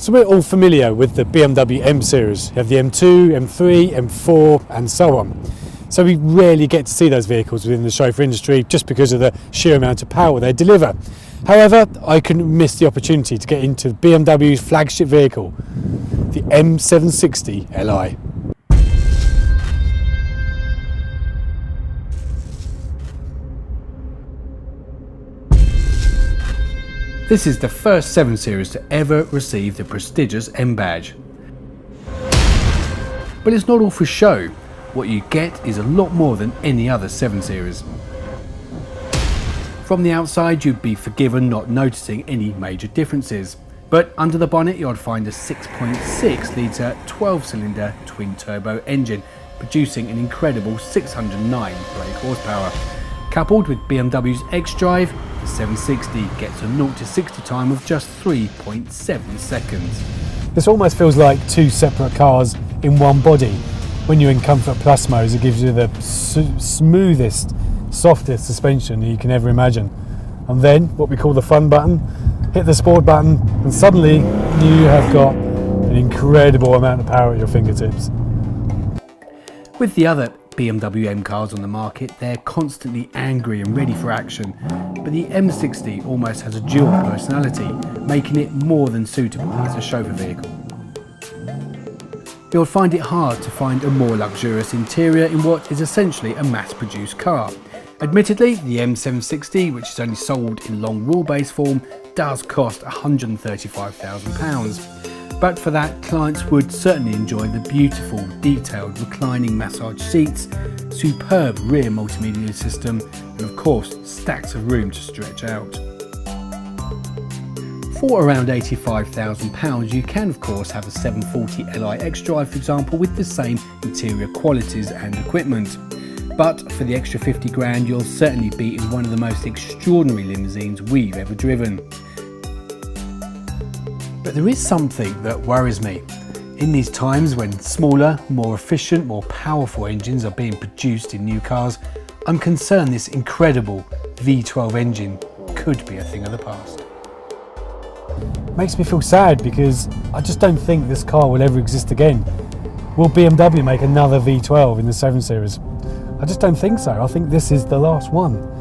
So we're all familiar with the BMW M series. You have the M2, M3, M4 and so on. So we rarely get to see those vehicles within the chauffeur industry just because of the sheer amount of power they deliver. However, I couldn't miss the opportunity to get into BMW's flagship vehicle, the M760Li. This is the first 7 Series to ever receive the prestigious M badge. But it's not all for show. What you get is a lot more than any other 7 Series. From the outside you'd be forgiven not noticing any major differences. But under the bonnet you'd find a 6.6 litre 12-cylinder twin-turbo engine producing an incredible 609 brake horsepower. Coupled with BMW's X-Drive, the 760 gets a 0 to 60 time of just 3.7 seconds. This almost feels like 2 separate cars in one body. When you're in Comfort Plus mode, it gives you the smoothest, softest suspension you can ever imagine. And then, what we call the fun button, hit the sport button, and suddenly you have got an incredible amount of power at your fingertips. With the other BMW M cars on the market, they're constantly angry and ready for action, but the M60 almost has a dual personality, making it more than suitable as a chauffeur vehicle. You'll find it hard to find a more luxurious interior in what is essentially a mass-produced car. Admittedly, the M760, which is only sold in long wheelbase form, does cost £135,000. But for that, clients would certainly enjoy the beautiful, detailed, reclining massage seats, superb rear multimedia system, and of course, stacks of room to stretch out. For around £85,000, you can of course have a 740Li X-Drive, for example, with the same interior qualities and equipment. But for the extra 50 grand, you'll certainly be in one of the most extraordinary limousines we've ever driven. But there is something that worries me. In these times when smaller, more efficient, more powerful engines are being produced in new cars, I'm concerned this incredible V12 engine could be a thing of the past. Makes me feel sad because I just don't think this car will ever exist again. Will BMW make another V12 in the 7 Series? I just don't think so. I think this is the last one.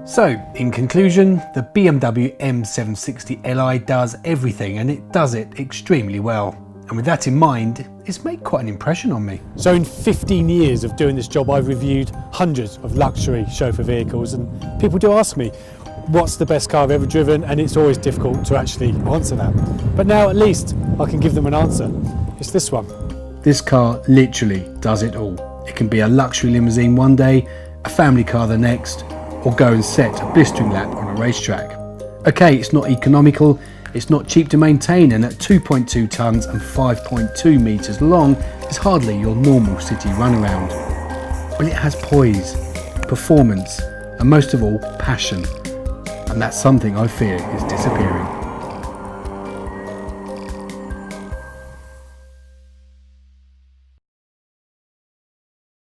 So, in conclusion, the BMW M760Li does everything, and it does it extremely well. And with that in mind, it's made quite an impression on me. So in 15 years of doing this job, I've reviewed hundreds of luxury chauffeur vehicles, and people do ask me, what's the best car I've ever driven? And it's always difficult to actually answer that. But now at least I can give them an answer. It's this one. This car literally does it all. It can be a luxury limousine one day, a family car the next, or go and set a blistering lap on a racetrack. Okay, it's not economical, it's not cheap to maintain, and at 2.2 tonnes and 5.2 metres long, it's hardly your normal city runaround. But it has poise, performance, and most of all, passion. And that's something I fear is disappearing.